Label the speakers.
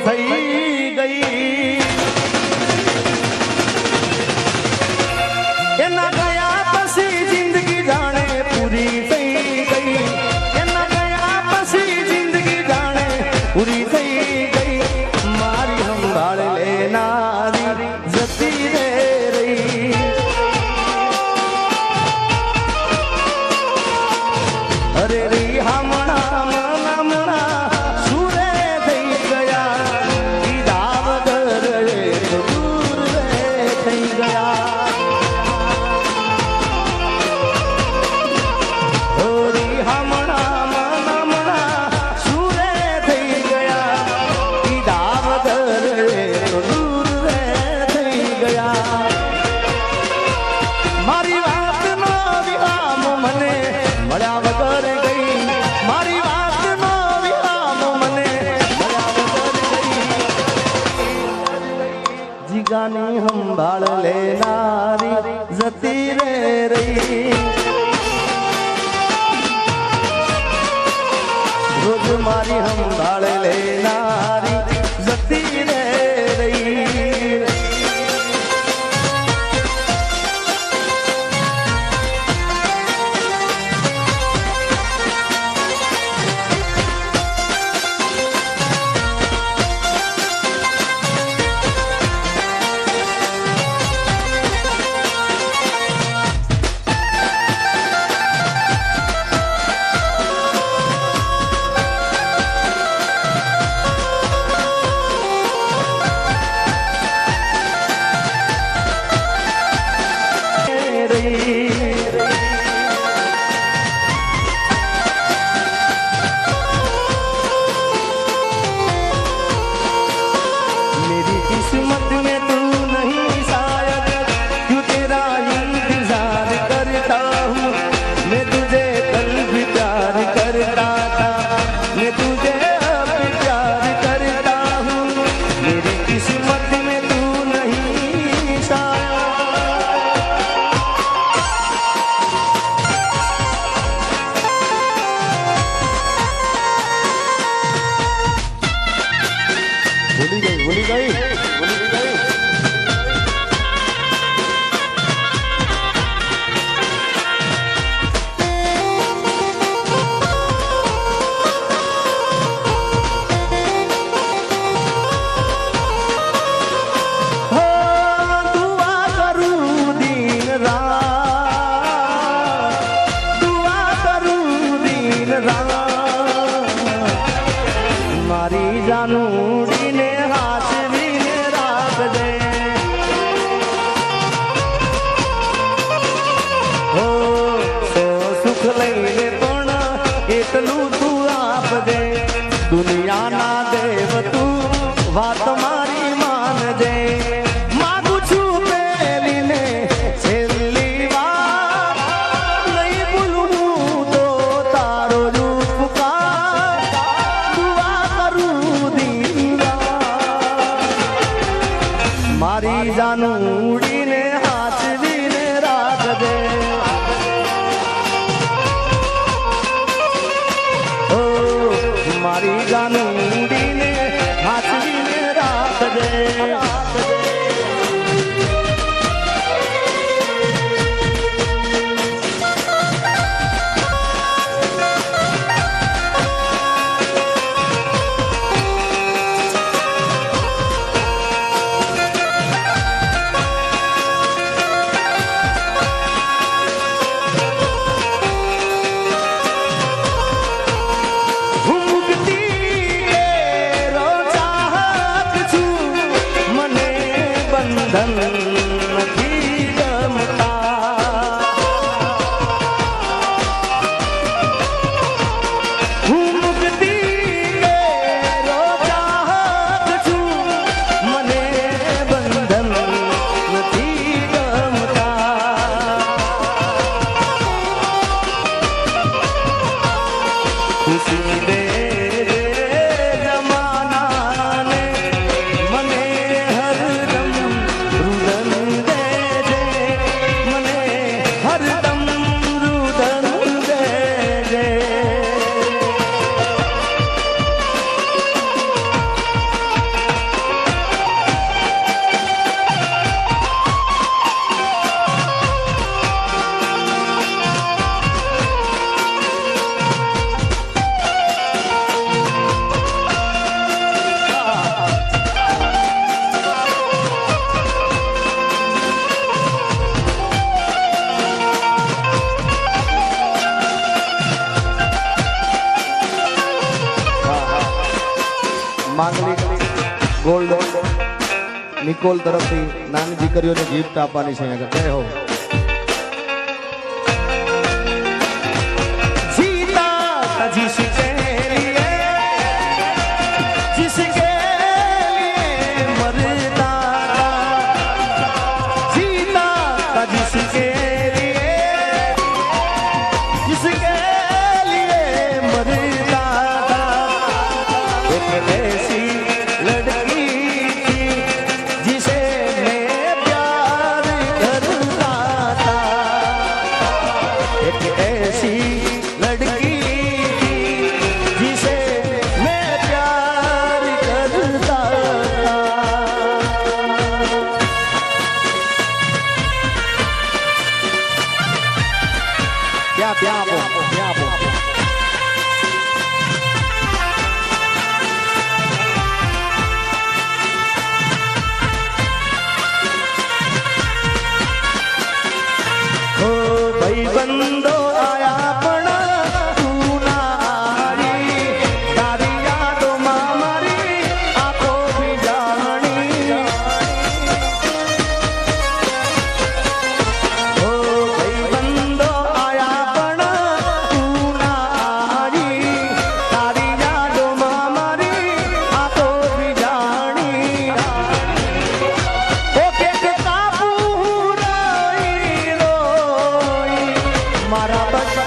Speaker 1: થઈ ગઈ એના ગયા પછી જિંદગી જાણે પૂરી થઈ ગઈ એના ગયા પછી જિંદગી જાણે પૂરી થઈ ગઈ મારી સંભાળ લેનારી જતી રે રહી અરે રી હમણા જીગાની સંભાળ લેનારી જતી રે રહી રોજ મારી સંભાળ લેનારી જતી રે રહી મારી જાનુડીને હાથવીને રાખજે હો સો સુખ લઈને પણ એટલું તું આપજે દુનિયાના દેવ તું વાત મારી માનજે માગું છું પેલીને છેલ્લી વાર નહીં ભૂલું તો તારો રૂપકાર દુઆ કરું દીવા મારી જાનુડીને હાથવીને રાખજે ઓ મારી જાનુડીને હાથવીને રાખજે નિકોલ તરફથી નાની દીકરીઓને ગિફ્ટ આપવાની છે અહીંયા જય હો જીતા જીસકે લીએ જીસકે લીએ મરતા જીતા જીસકે લીએ जिसके लिए मरता एक ऐसी लड़की थी जिसे मैं प्यार करता था एक ऐसी लड़की थी जिसे मैं प्यार करता था क्या भाई बंदो आया पण तू ना आई तारी यादो માં મારી આંખો ભીજાણી ઓ ભાઈ બંદો આયા પણ તું ના આવી તારી યાદો માં મારી આંખો ભીજાણી ઓ કે કાપુ રોઈ રોઈ મારા બચ્ચા